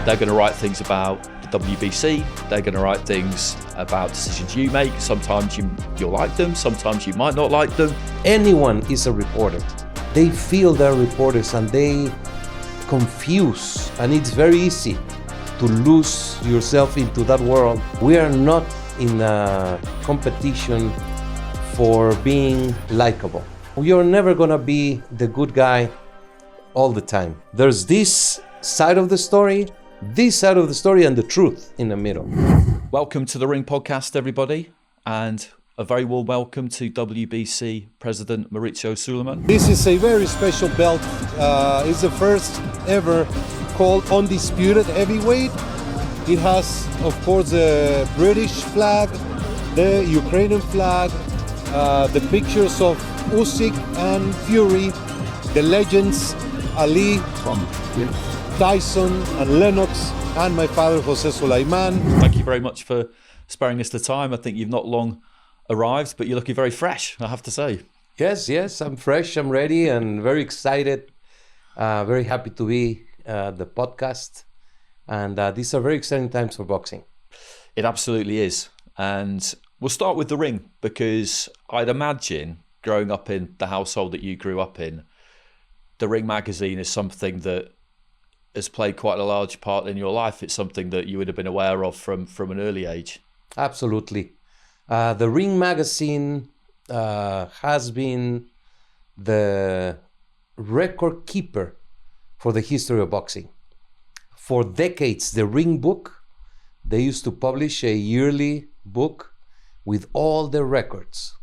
They're going to write things about the WBC. They're going to write things about decisions you make. Sometimes you'll like them, sometimes you might not like them. Anyone is a reporter. They feel they're reporters and they confuse, and it's very easy to lose yourself into that world. We are not in a competition for being likable. You're never gonna be the good guy all the time. There's this side of the story, and the truth in the middle. Welcome to the Ring Podcast, everybody, and a very warm welcome to WBC President Mauricio Sulaimán. This is a very special belt. It's the first ever called Undisputed Heavyweight. It has, of course, the British flag, the Ukrainian flag, the pictures of Usyk and Fury, the legends Ali, Tyson and Lennox, and my father Jose Sulaimán. Thank you very much for sparing us the time. I think you've not long arrived, but you're looking very fresh, I have to say. Yes, I'm fresh, I'm ready, and very excited. Very happy to be the podcast. And these are very exciting times for boxing. It absolutely is. And we'll start with the ring, because I'd imagine, growing up in the household that you grew up in, the Ring magazine is something that has played quite a large part in your life. It's something that you would have been aware of from an early age. Absolutely. The Ring magazine has been the record keeper for the history of boxing. For decades, the Ring book, they used to publish a yearly book with all the records,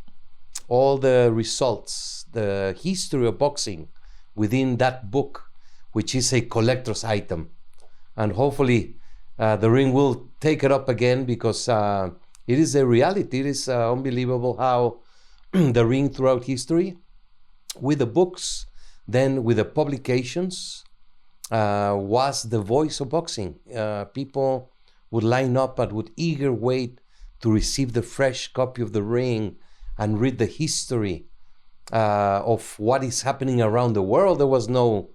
all the results, the history of boxing within that book, which is a collector's item. And hopefully the Ring will take it up again, because it is a reality. It is unbelievable how the Ring throughout history, with the books, then with the publications, was the voice of boxing. People would line up and would eager wait to receive the fresh copy of the Ring and read the history of what is happening around the world. There was no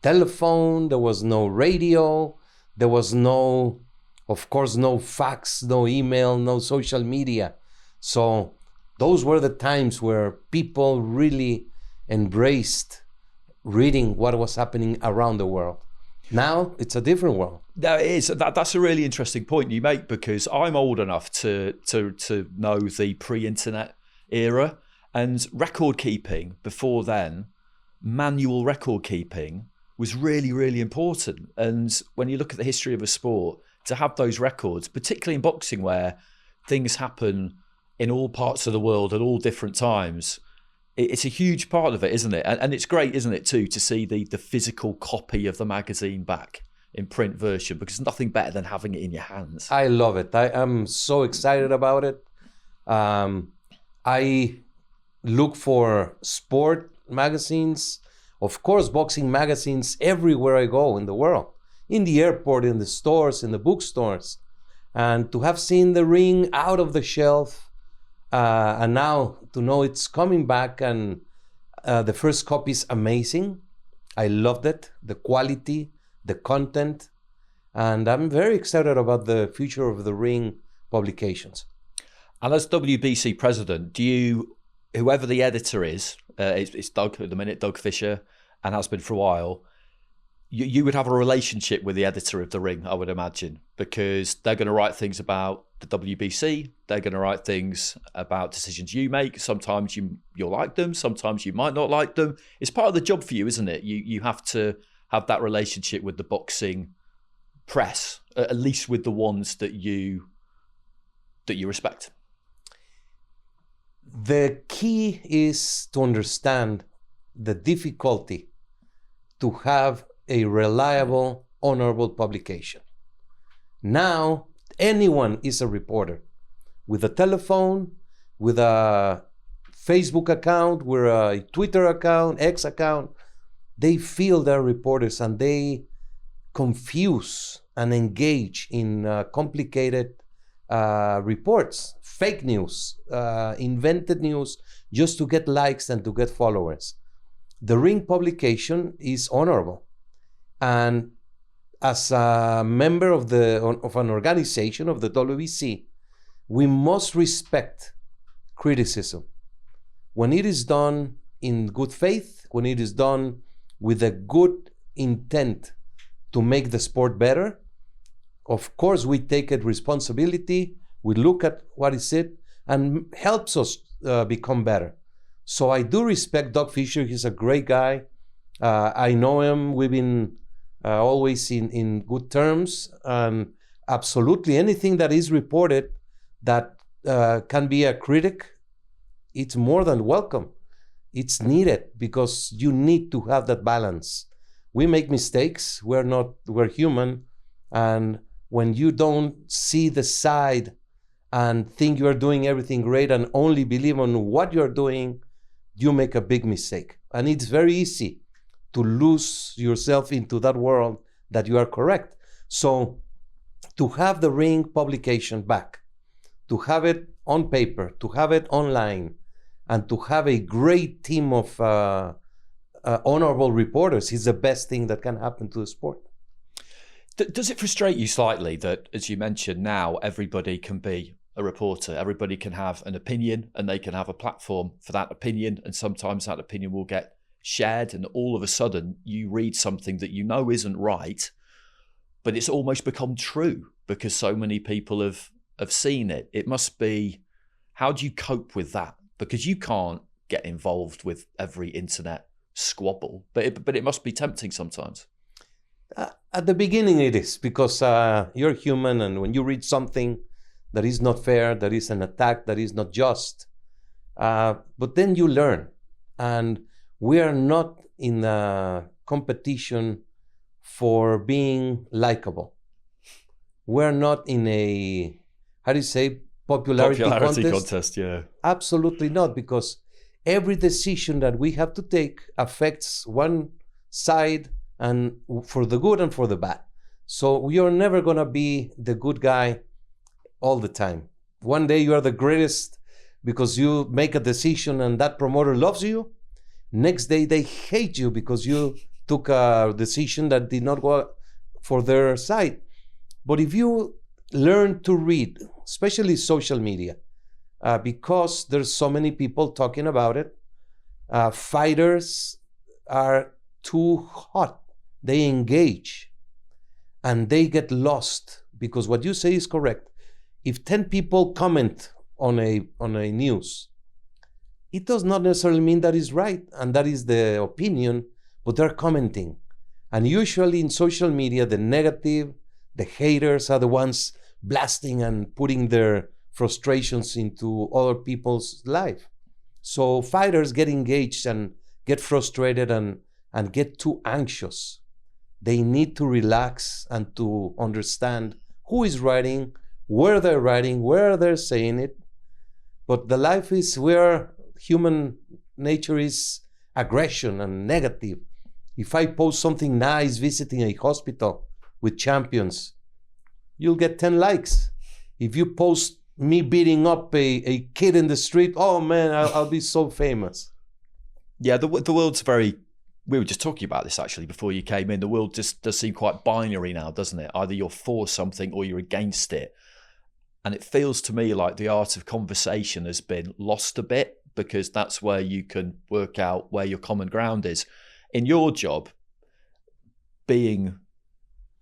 telephone, there was no radio, there was no, of course, no fax, no email, no social media. So those were the times where people really embraced reading what was happening around the world. Now it's a different world. That is, that's a really interesting point you make, because I'm old enough to know the pre-internet era, and record keeping before then, manual record keeping, was really, really important. And when you look at the history of a sport, to have those records, particularly in boxing where things happen in all parts of the world at all different times, it's a huge part of it, isn't it? And it's great, isn't it, too, to see the physical copy of the magazine back in print version, because nothing better than having it in your hands. I love it. I am so excited about it. I look for sport magazines, of course, boxing magazines everywhere I go in the world, in the airport, in the stores, in the bookstores. And to have seen the Ring out of the shelf, and now to know it's coming back, and the first copy is amazing. I loved it, the quality, the content, and I'm very excited about the future of the Ring publications. And as WBC president, whoever the editor is, it's Doug at the minute, Doug Fisher, and has been for a while, you would have a relationship with the editor of the Ring, I would imagine, because they're going to write things about the WBC. They're going to write things about decisions you make. Sometimes you'll like them, sometimes you might not like them. It's part of the job for you, isn't it? You have to have that relationship with the boxing press, at least with the ones that you respect. The key is to understand the difficulty to have a reliable, honorable publication. Now, anyone is a reporter, with a telephone, with a Facebook account, with a Twitter account, X account. They feel they're reporters, and they confuse and engage in complicated reports, fake news, invented news, just to get likes and to get followers. The Ring publication is honorable. And as a member of an organization of the WBC, we must respect criticism when it is done in good faith, when it is done with a good intent to make the sport better. Of course, we take it responsibility. We look at what is it and helps us become better. So I do respect Doug Fisher. He's a great guy. I know him. We've been always in good terms. And absolutely anything that is reported that can be a critic, it's more than welcome. It's needed because you need to have that balance. We make mistakes. We're human. And when you don't see the side and think you're doing everything great and only believe on what you're doing, you make a big mistake. And it's very easy to lose yourself into that world that you are correct. So to have the ring publication back, to have it on paper, to have it online, and to have a great team of honorable reporters is the best thing that can happen to the sport. Does it frustrate you slightly that, as you mentioned, now everybody can be a reporter, everybody can have an opinion and they can have a platform for that opinion, and sometimes that opinion will get shared and all of a sudden you read something that you know isn't right, but it's almost become true because so many people have seen it. It must be, how do you cope with that? Because you can't get involved with every internet squabble, but it must be tempting sometimes. At the beginning it is, because you're human, and when you read something that is not fair, that is an attack, that is not just, but then you learn. And we are not in a competition for being likable. We're not in a, how do you say, popularity contest, yeah. Absolutely not, because every decision that we have to take affects one side, and for the good and for the bad. So we are never going to be the good guy all the time. One day you are the greatest because you make a decision and that promoter loves you. Next day they hate you because you took a decision that did not go for their side. But if you learn to read, especially social media, because there's so many people talking about it, fighters are too hot. They engage and they get lost because what you say is correct. If 10 people comment on a news, it does not necessarily mean that is right and that is the opinion, but they're commenting. And usually in social media, the negative, the haters are the ones blasting and putting their frustrations into other people's life. So fighters get engaged and get frustrated and get too anxious. They need to relax and to understand who is writing, where they're saying it. But the life is where human nature is aggression and negative. If I post something nice visiting a hospital with champions, you'll get 10 likes. If you post me beating up a kid in the street, oh man, I'll be so famous. Yeah, the world's very, we were just talking about this actually before you came in, the world just does seem quite binary now, doesn't it? Either you're for something or you're against it. And it feels to me like the art of conversation has been lost a bit, because that's where you can work out where your common ground is. In your job, being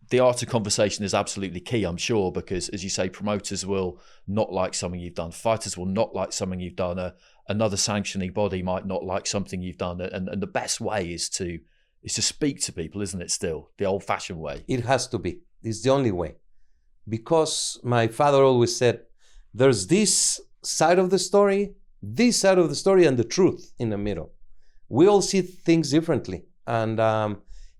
the art of conversation is absolutely key, I'm sure, because as you say, promoters will not like something you've done. Fighters will not like something you've done. Another sanctioning body might not like something you've done. And the best way is to speak to people, isn't it still? The old-fashioned way. It has to be. It's the only way. Because my father always said, there's this side of the story, and the truth in the middle. We all see things differently. And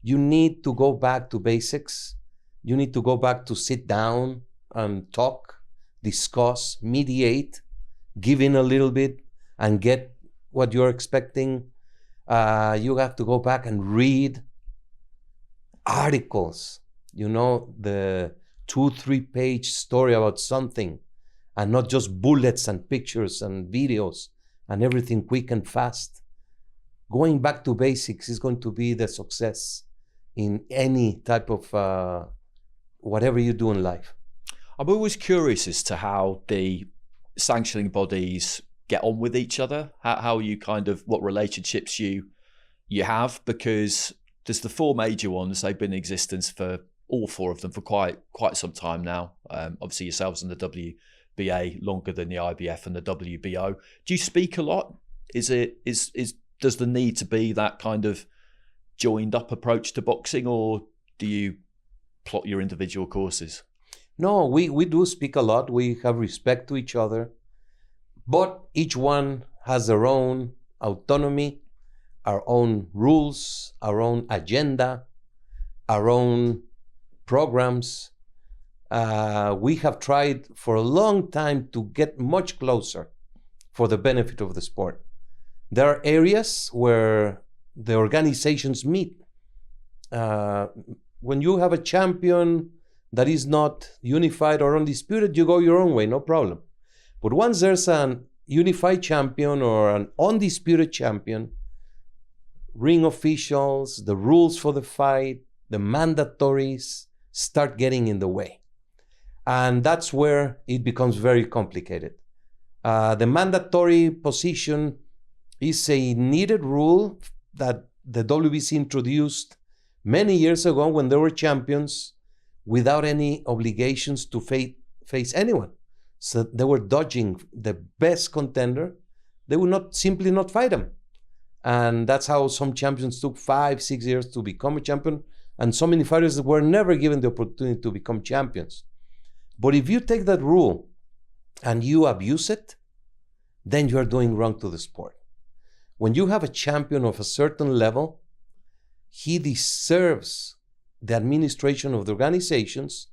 you need to go back to basics. You need to go back to sit down and talk, discuss, mediate, give in a little bit and get what you're expecting. You have to go back and read articles, the 2-3 page story about something, and not just bullets and pictures and videos and everything quick and fast. Going back to basics is going to be the success. in any type of whatever you do in life. I'm always curious as to how the sanctioning bodies get on with each other, how you kind of, what relationships you have, because there's the four major ones. They've been in existence for all four of them for quite some time now. Obviously yourselves and the WBA longer than the IBF and the WBO. Do you speak a lot? Does the need to be that kind of joined up approach to boxing, or do you plot your individual courses? No, we do speak a lot. We have respect to each other, but each one has their own autonomy, our own rules, our own agenda, our own programs. We have tried for a long time to get much closer for the benefit of the sport. There are areas where the organizations meet. When you have a champion that is not unified or undisputed, you go your own way, no problem. But once there's an unified champion or an undisputed champion, ring officials, the rules for the fight, the mandatories start getting in the way. And that's where it becomes very complicated. The mandatory position is a needed rule that the WBC introduced many years ago when there were champions without any obligations to face anyone. So they were dodging the best contender. They would simply not fight him. And that's how some champions took 5-6 years to become a champion. And so many fighters were never given the opportunity to become champions. But if you take that rule and you abuse it, then you are doing wrong to the sport. When you have a champion of a certain level, he deserves the administration of the organizations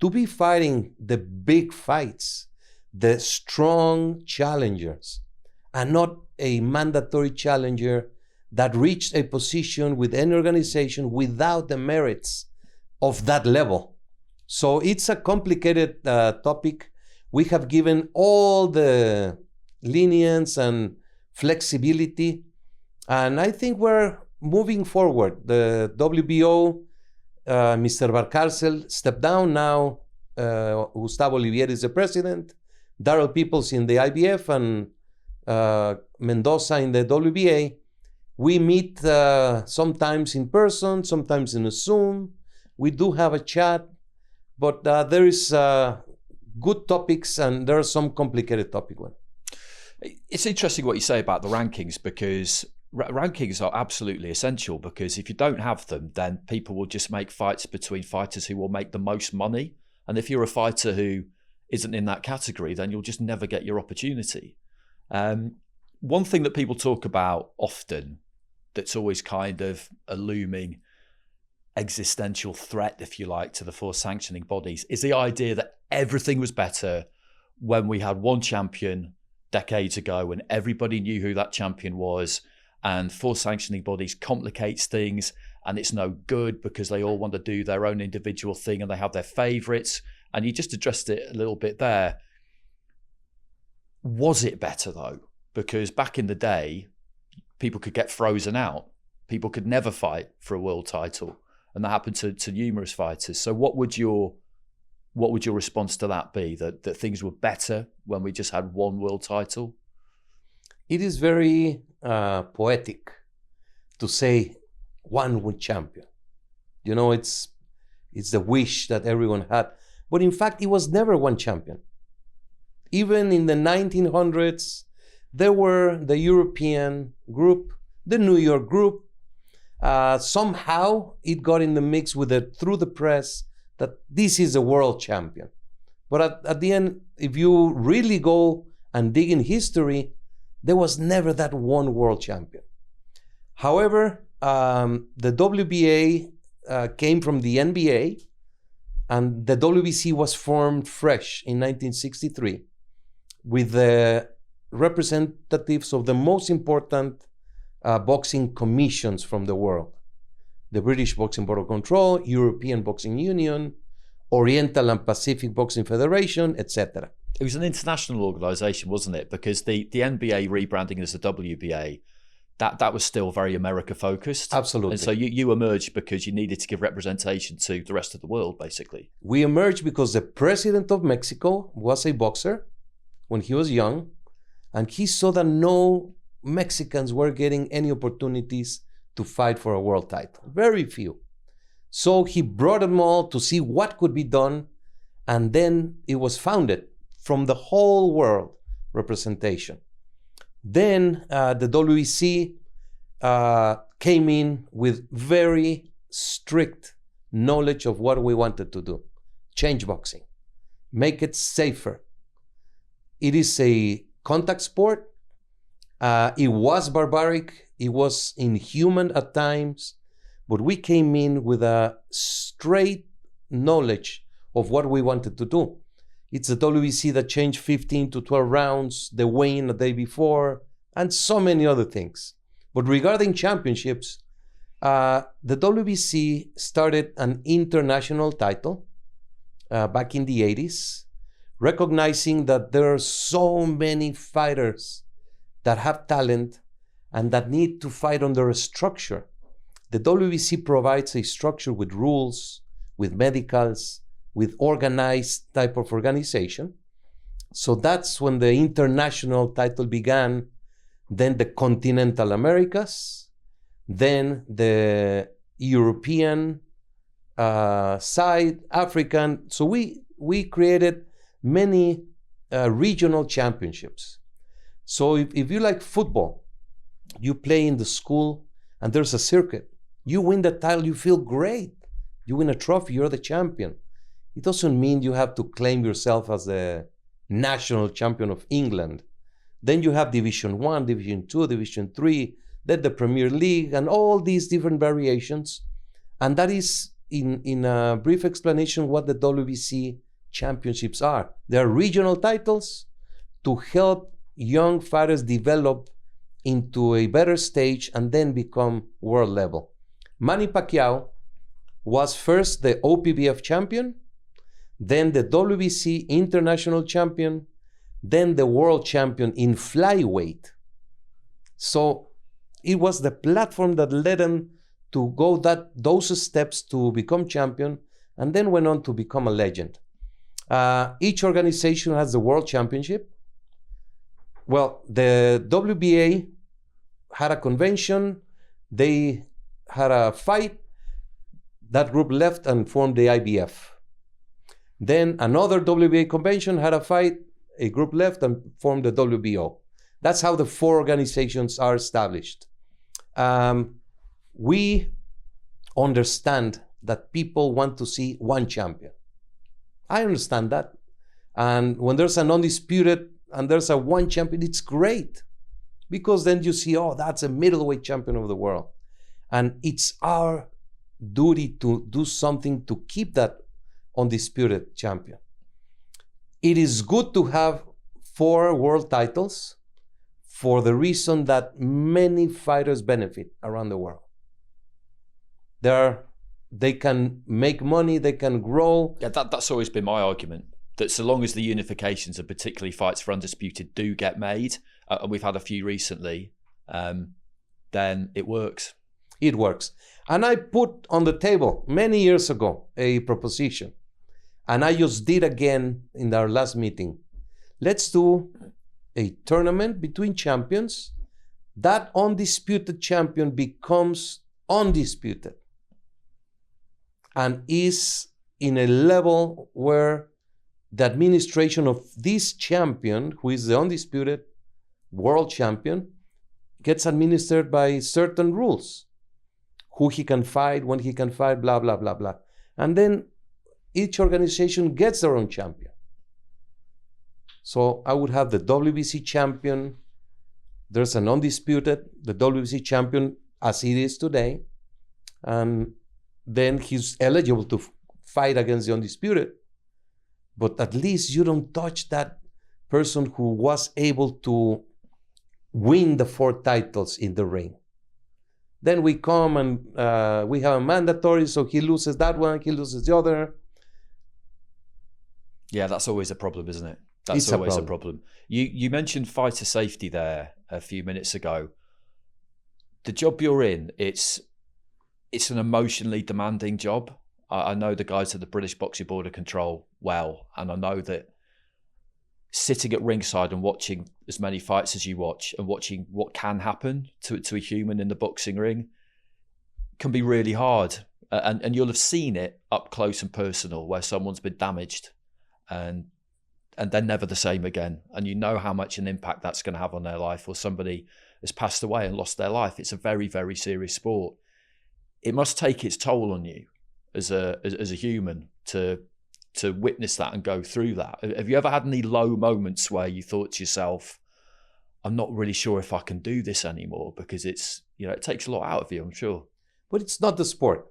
to be fighting the big fights, the strong challengers, and not a mandatory challenger that reached a position with any organization without the merits of that level. So it's a complicated topic. We have given all the lenience and flexibility, and I think we're moving forward. The WBO, Mr. Valcárcel stepped down now. Gustavo Olivier is the president. Daryl Peoples in the IBF and Mendoza in the WBA. We meet sometimes in person, sometimes in a Zoom. We do have a chat, but there is good topics and there are some complicated topics. It's interesting what you say about the rankings, because rankings are absolutely essential, because if you don't have them, then people will just make fights between fighters who will make the most money. And if you're a fighter who isn't in that category, then you'll just never get your opportunity. One thing that people talk about often that's always kind of a looming existential threat, if you like, to the four sanctioning bodies is the idea that everything was better when we had one champion decades ago and everybody knew who that champion was, and four sanctioning bodies complicates things and it's no good because they all want to do their own individual thing and they have their favorites. And you just addressed it a little bit there. Was it better though? Because back in the day, people could get frozen out. People could never fight for a world title. And that happened to numerous fighters. So what would your response to that be? That things were better when we just had one world title? It is very poetic to say one world champion. You know, it's the wish that everyone had. But in fact, it was never one champion. Even in the 1900s, there were the European group, the New York group. Somehow it got in the mix through the press that this is a world champion. But at the end, if you really go and dig in history, there was never that one world champion. However, the WBA came from the NBA, and the WBC was formed fresh in 1963 with the representatives of the most important boxing commissions from the world. The British Boxing Board of Control, European Boxing Union, Oriental and Pacific Boxing Federation, etc. It was an international organisation, wasn't it? Because the NBA rebranding as the WBA that was still very America focused. Absolutely. And so you emerged because you needed to give representation to the rest of the world, basically. We emerged because the president of Mexico was a boxer when he was young, and he saw that no Mexicans were getting any opportunities to fight for a world title. Very few. So he brought them all to see what could be done, and then it was founded from the whole world representation. Then the WBC came in with very strict knowledge of what we wanted to do. Change boxing. Make it safer. It is a contact sport. It was barbaric. It was inhuman at times. But we came in with a straight knowledge of what we wanted to do. It's a WBC that changed 15 to 12 rounds, the weigh-in the day before, and so many other things. But regarding championships, the WBC started an international title back in the 80s, recognizing that there are so many fighters that have talent and that need to fight under a structure. The WBC provides a structure with rules, with medicals, with organized type of organization. So that's when the international title began, then the continental Americas, then the European side, African. So we created many regional championships. So if you like football, you play in the school and there's a circuit. You win the title, you feel great. You win a trophy, you're the champion. It doesn't mean you have to claim yourself as the national champion of England. Then you have Division 1, Division 2, Division 3, then the Premier League, and all these different variations. And that is, in a brief explanation, what the WBC championships are. They are regional titles to help young fighters develop into a better stage and then become world level. Manny Pacquiao was first the OPBF champion, then the WBC international champion, then the world champion in flyweight. So it was the platform that led him to go those steps to become champion, and then went on to become a legend. Each organization has the world championship. Well, the WBA had a convention, they had a fight, that group left and formed the IBF. Then another WBA convention had a fight, a group left and formed the WBO. That's how the four organizations are established. We understand that people want to see one champion. I understand that. And when there's an undisputed and there's a one champion, it's great. Because then you see, oh, that's a middleweight champion of the world. And it's our duty to do something to keep that undisputed champion. It is good to have 4 world titles for the reason that many fighters benefit around the world. They can make money, they can grow. Yeah, that's always been my argument, that so long as the unifications and particularly fights for undisputed do get made, and we've had a few recently, then it works. It works. And I put on the table many years ago a proposition, and I just did again in our last meeting. Let's do a tournament between champions. That undisputed champion becomes undisputed and is in a level where the administration of this champion, who is the undisputed world champion, gets administered by certain rules. Who he can fight, when he can fight, blah, blah, blah, blah. And then each organization gets their own champion. So I would have the WBC champion. There's an undisputed, the WBC champion as it is today. And then he's eligible to fight against the undisputed. But at least you don't touch that person who was able to win the 4 titles in the ring. Then we come and we have a mandatory, so he loses that one, he loses the other. Yeah, that's always a problem, isn't it? That's always a problem. You mentioned fighter safety there a few minutes ago. the job you're in, it's an emotionally demanding job. I know the guys at the British Boxing Board of Control well, and I know that sitting at ringside and watching as many fights as you watch and watching what can happen to a human in the boxing ring can be really hard. And you'll have seen it up close and personal where someone's been damaged and they're never the same again. And you know how much an impact that's going to have on their life, or somebody has passed away and lost their life. It's a very, very serious sport. It must take its toll on you as a human to witness that and go through that. Have you ever had any low moments where you thought to yourself, I'm not really sure if I can do this anymore, because it's, it takes a lot out of you, I'm sure. But it's not the sport.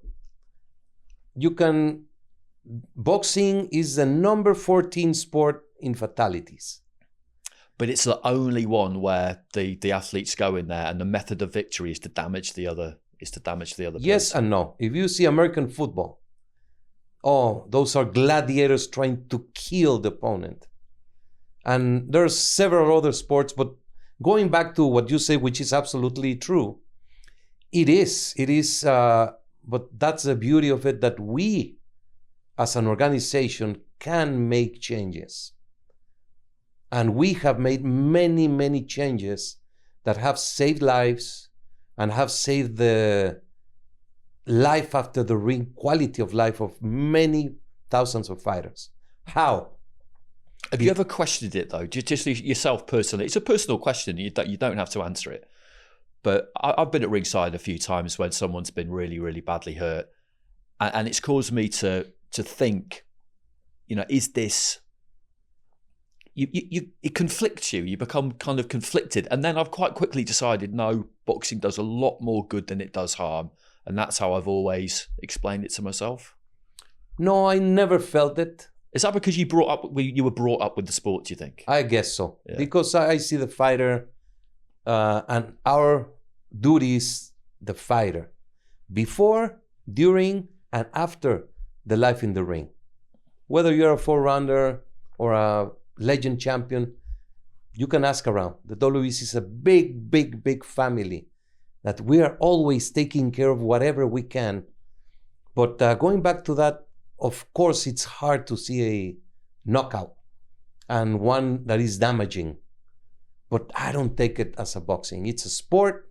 Boxing is the number 14 sport in fatalities. But it's the only one where the athletes go in there and the method of victory is to damage the other Yes person. and no. If you see American football, those are gladiators trying to kill the opponent. And there's several other sports, but going back to what you say, which is absolutely true, it is, but that's the beauty of it, that we as an organization can make changes. And we have made many, many changes that have saved lives and have saved the life after the ring, quality of life of many thousands of fighters. How? Have you ever questioned it though? Just yourself personally? It's a personal question. You don't have to answer it. But I've been at ringside a few times when someone's been really, really badly hurt, and it's caused me to think, is this? It conflicts you. You become kind of conflicted, and then I've quite quickly decided, no, boxing does a lot more good than it does harm, and that's how I've always explained it to myself. No, I never felt it. Is that because you were brought up with the sport, do you think? I guess so. Yeah. Because I see the fighter, and our duty is the fighter. Before, during, and after the life in the ring. Whether you're a 4-rounder or a legend champion, you can ask around. The WBC is a big, big, big family that we are always taking care of whatever we can. But going back to that, of course, it's hard to see a knockout and one that is damaging. But I don't take it as a boxing. It's a sport.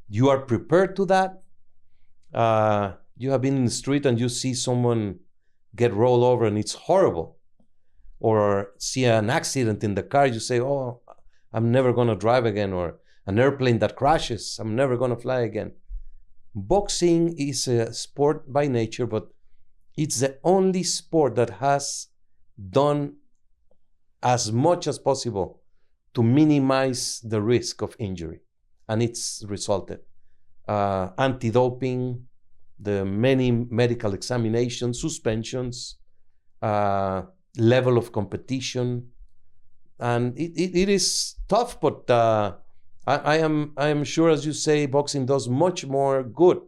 You are prepared to that. You have been in the street and you see someone get rolled over and it's horrible. Or see an accident in the car, you say, oh, I'm never going to drive again. Or an airplane that crashes, I'm never going to fly again. Boxing is a sport by nature, but it's the only sport that has done as much as possible to minimize the risk of injury. And it's resulted. Anti-doping, the many medical examinations, suspensions, level of competition. And it is tough, but I am sure, as you say, boxing does much more good,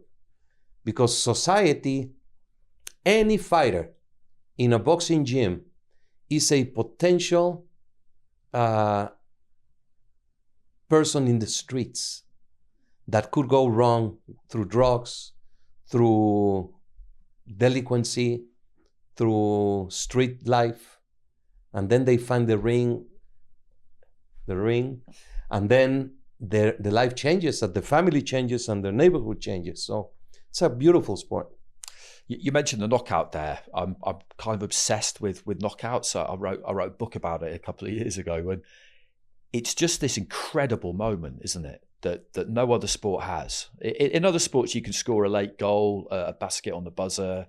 because society, any fighter in a boxing gym is a potential person in the streets that could go wrong through drugs, through delinquency, through street life, and then they find the ring, and then the life changes, and the family changes, and their neighborhood changes. So it's a beautiful sport. You mentioned the knockout there. I'm kind of obsessed with knockouts. I wrote a book about it a couple of years ago, and it's just this incredible moment, isn't it? That no other sport has. In other sports, you can score a late goal, a basket on the buzzer,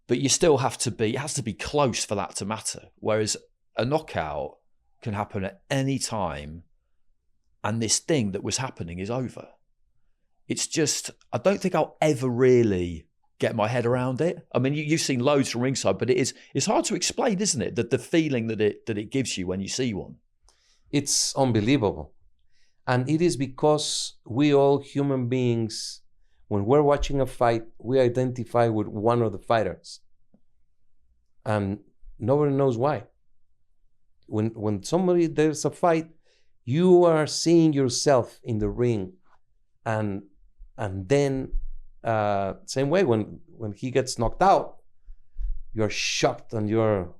but you still have to be. It has to be close for that to matter. Whereas a knockout can happen at any time, and this thing that was happening is over. It's just, I don't think I'll ever really get my head around it. I mean, you've seen loads from ringside, but it's hard to explain, isn't it? That the feeling that it gives you when you see one. It's unbelievable. And it is because we all human beings, when we're watching a fight, we identify with one of the fighters. And nobody knows why. When there's a fight, you are seeing yourself in the ring and then same way when he gets knocked out, you're shocked and you're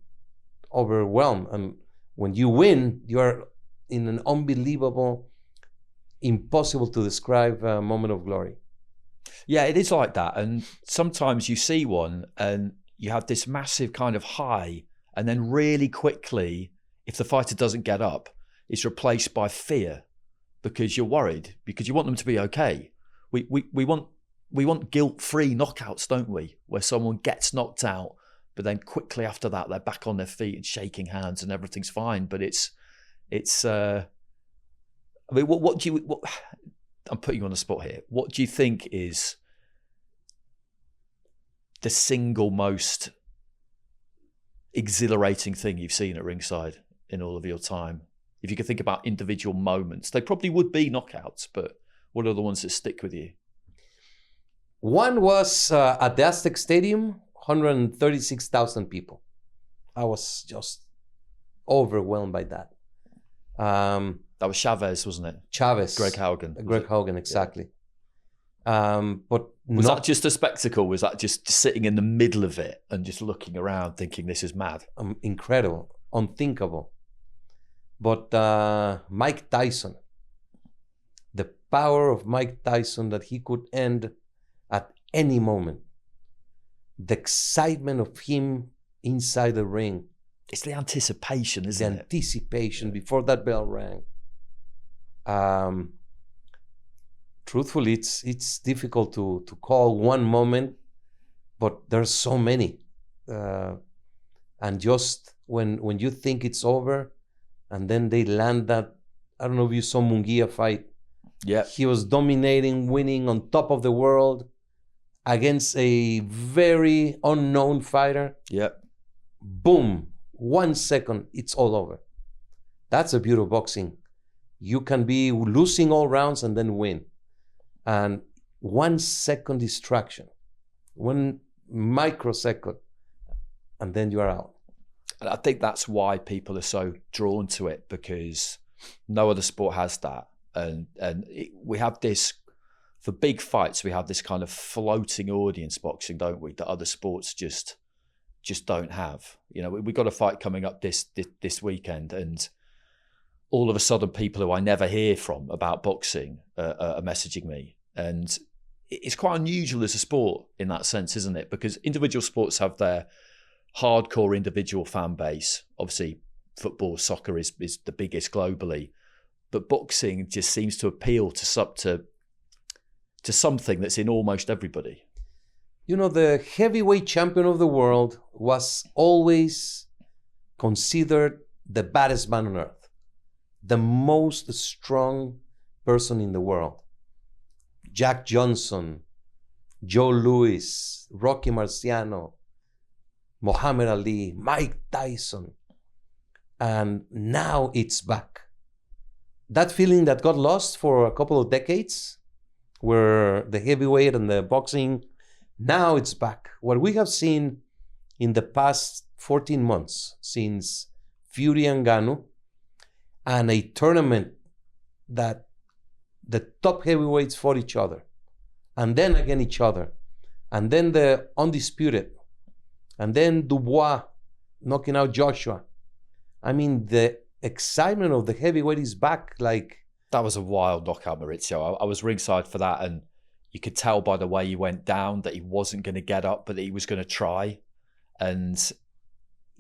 overwhelmed, and when you win, you're in an unbelievable, impossible to describe moment of glory. Yeah, it is like that. And sometimes you see one and you have this massive kind of high, and then really quickly, if the fighter doesn't get up, it's replaced by fear because you're worried, because you want them to be okay. We want guilt-free knockouts, don't we? Where someone gets knocked out, but then quickly after that, they're back on their feet and shaking hands and everything's fine. But it's I mean, what do you, I'm putting you on the spot here. What do you think is the single most exhilarating thing you've seen at ringside in all of your time? If you could think about individual moments, they probably would be knockouts, but what are the ones that stick with you? One was at the Aztec Stadium, 136,000 people. I was just overwhelmed by that. That was Chavez, wasn't it? Chavez. Greg Haugen. Greg Haugen, exactly. Yeah. But was that just a spectacle? Was that just sitting in the middle of it and just looking around thinking this is mad? Incredible, unthinkable. But Mike Tyson, the power of Mike Tyson, that he could end at any moment. The excitement of him inside the ring. It's the anticipation, isn't it? The anticipation before that bell rang. Truthfully, it's difficult to call one moment, but there's so many. And just when you think it's over, and then they land that, I don't know if you saw Munguia fight. Yeah. He was dominating, winning on top of the world against a very unknown fighter. Yep. Boom. 1 second, it's all over. That's the beauty of boxing. You can be losing all rounds and then win. And 1 second distraction, 1 microsecond, and then you are out. And I think that's why people are so drawn to it, because no other sport has that. We have this, for big fights, we have this kind of floating audience boxing, don't we, that other sports just don't have. You know, we got a fight coming up this weekend, and all of a sudden people who I never hear from about boxing are messaging me. And it's quite unusual as a sport in that sense, isn't it? Because individual sports have their hardcore individual fan base. Obviously, football, soccer is the biggest globally. But boxing just seems to appeal to something that's in almost everybody. You know, the heavyweight champion of the world was always considered the baddest man on earth, the most strong person in the world. Jack Johnson, Joe Louis, Rocky Marciano, Muhammad Ali, Mike Tyson. And now it's back. That feeling that got lost for a couple of decades, where the heavyweight and the boxing, now it's back. What we have seen in the past 14 months since Fury and Ngannou, and a tournament that the top heavyweights fought each other, and then again each other, and then the undisputed, and then Dubois knocking out Joshua. I mean, the excitement of the heavyweight is back. Like, that was a wild knockout, Mauricio. I was ringside for that, and you could tell by the way he went down that he wasn't going to get up, but that he was going to try. And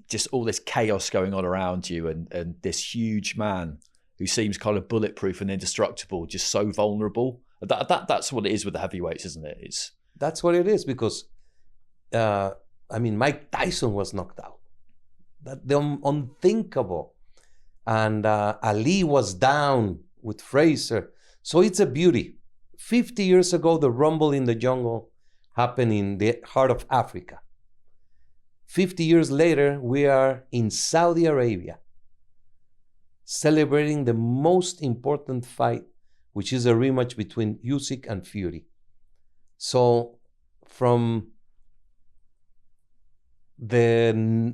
just all this chaos going on around you, and this huge man who seems kind of bulletproof and indestructible, just so vulnerable. That's what it is with the heavyweights, isn't it? That's what it is, because Mike Tyson was knocked out. The unthinkable. And Ali was down with Fraser. So it's a beauty. 50 years ago, the Rumble in the Jungle happened in the heart of Africa. 50 years later, we are in Saudi Arabia, celebrating the most important fight, which is a rematch between Usyk and Fury. So from the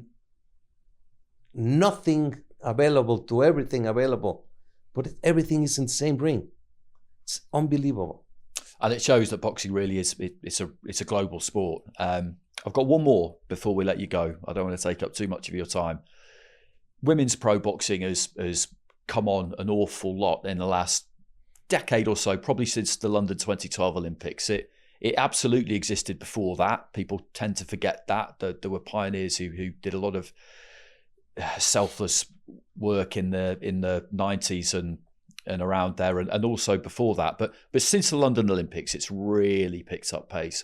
nothing available to everything available, but everything is in the same ring. It's unbelievable. And it shows that boxing really is it's a global sport. I've got one more before we let you go. I don't want to take up too much of your time. Women's pro boxing has come on an awful lot in the last decade or so, probably since the London 2012 Olympics. It absolutely existed before that. People tend to forget that there were pioneers who did a lot of selfless work in the 90s and around there, and also before that. But since the London Olympics, it's really picked up pace.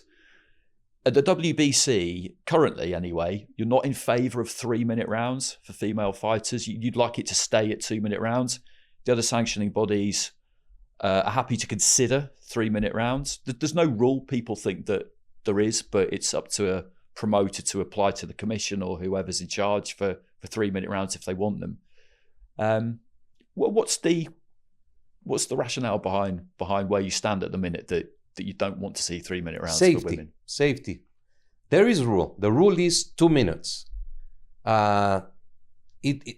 At the WBC, currently anyway, you're not in favour of 3-minute rounds for female fighters. You'd like it to stay at 2-minute rounds. The other sanctioning bodies are happy to consider 3-minute rounds. There's no rule. People think that there is, but it's up to a promoter to apply to the commission or whoever's in charge for 3-minute rounds if they want them. What's the rationale behind where you stand at the minute that you don't want to see 3-minute rounds for women? Safety. There is a rule. The rule is 2 minutes. The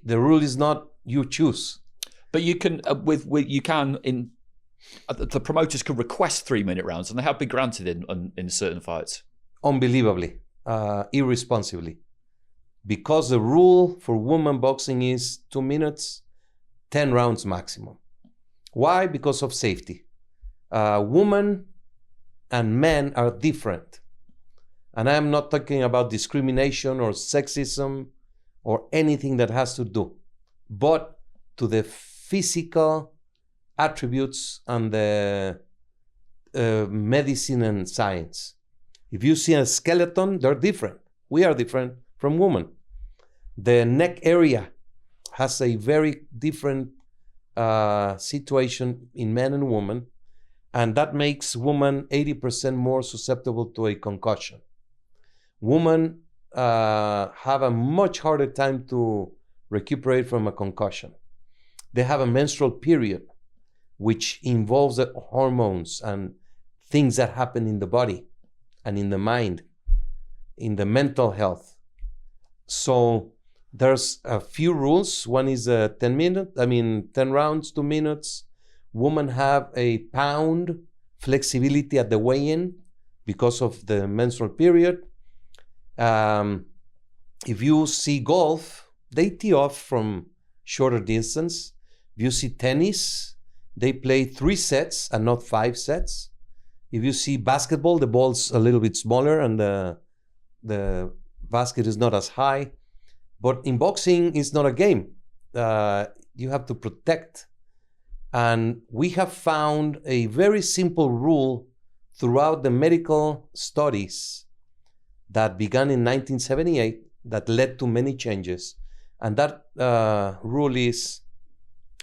rule is not you choose. But you can the promoters can request 3-minute rounds, and they have been granted in certain fights. Unbelievably, irresponsibly, because the rule for women boxing is 2 minutes, 10 rounds maximum. Why? Because of safety. Women and men are different. And I'm not talking about discrimination or sexism or anything that has to do, but to the physical attributes and the medicine and science. If you see a skeleton, they're different. We are different from women. The neck area has a very different situation in men and women, and that makes women 80% more susceptible to a concussion. Women have a much harder time to recuperate from a concussion. They have a menstrual period, which involves the hormones and things that happen in the body and in the mind, in the mental health. So there's a few rules. One is 10 rounds, 2 minutes. Women have a pound flexibility at the weigh-in because of the menstrual period. If you see golf, they tee off from shorter distance. If you see tennis, they play 3 sets and not 5 sets. If you see basketball, the ball's a little bit smaller and the basket is not as high. But in boxing, it's not a game. You have to protect. And we have found a very simple rule throughout the medical studies that began in 1978 that led to many changes. And that rule is,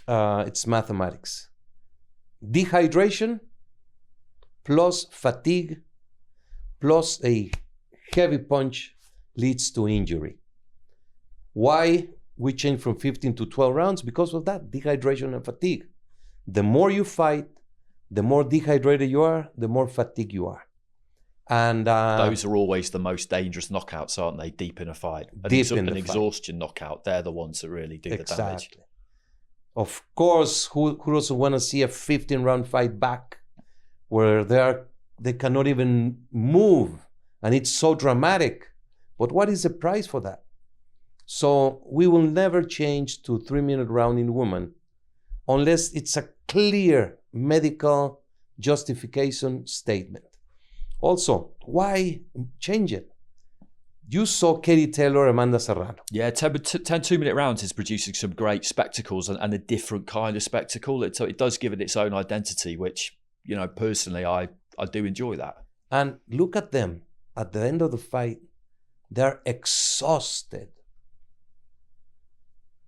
it's mathematics. Dehydration plus fatigue plus a heavy punch leads to injury. Why we changed from 15 to 12 rounds? Because of that, dehydration and fatigue. The more you fight, the more dehydrated you are, the more fatigued you are. And those are always the most dangerous knockouts, aren't they? Deep in a fight. An exhaustion knockout, they're the ones that really do the damage. Of course, who doesn't want to see a 15-round fight back where they cannot even move and it's so dramatic? But what is the price for that? So we will never change to 3-minute round in women unless it's a clear medical justification statement. Also, why change it? You saw Katie Taylor, Amanda Serrano. Yeah, 10 2-minute rounds is producing some great spectacles and a different kind of spectacle. It does give it its own identity, which, personally, I do enjoy that. And look at them. At the end of the fight, they're exhausted.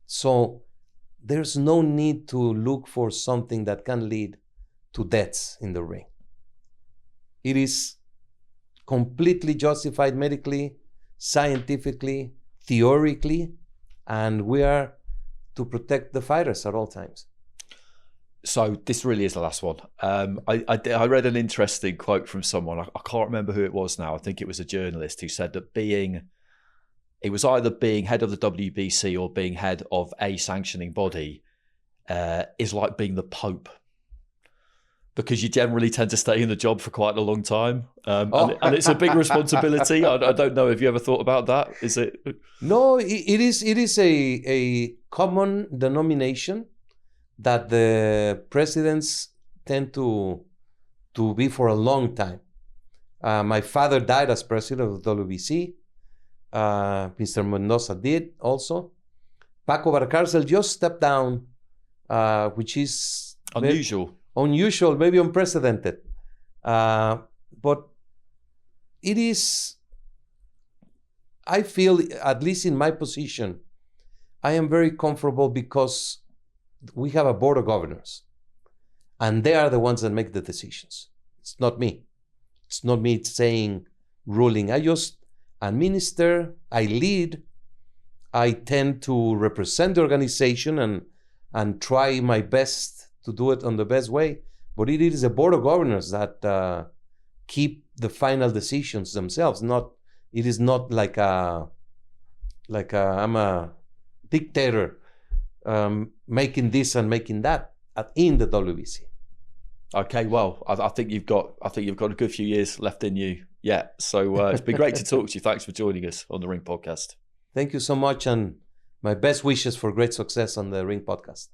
So there's no need to look for something that can lead to deaths in the ring. It is completely justified medically, scientifically, theoretically, and we are to protect the fighters at all times. So this really is the last one. I read an interesting quote from someone. I can't remember who it was now. I think it was a journalist who said that it was either being head of the WBC or being head of a sanctioning body is like being the Pope. because you generally tend to stay in the job for quite a long time, and it's a big responsibility. I don't know if you ever thought about that. Is it? No, it is a common denomination that the presidents tend to be for a long time. My father died as president of the WBC. Mr. Mendoza did also. Paco Barcárcel just stepped down, which is unusual, maybe unprecedented. But it is, I feel, at least in my position, I am very comfortable because we have a board of governors and they are the ones that make the decisions. It's not me. It's not me saying, ruling. I just administer, I lead, I tend to represent the organization and try my best to do it on the best way. But it is a board of governors that keep the final decisions themselves. It is not like I'm a dictator making this and making that in the WBC. Okay, well, I think you've got a good few years left in you yet. So it's been great to talk to you. Thanks for joining us on the Ring Podcast. Thank you so much, and my best wishes for great success on the Ring Podcast.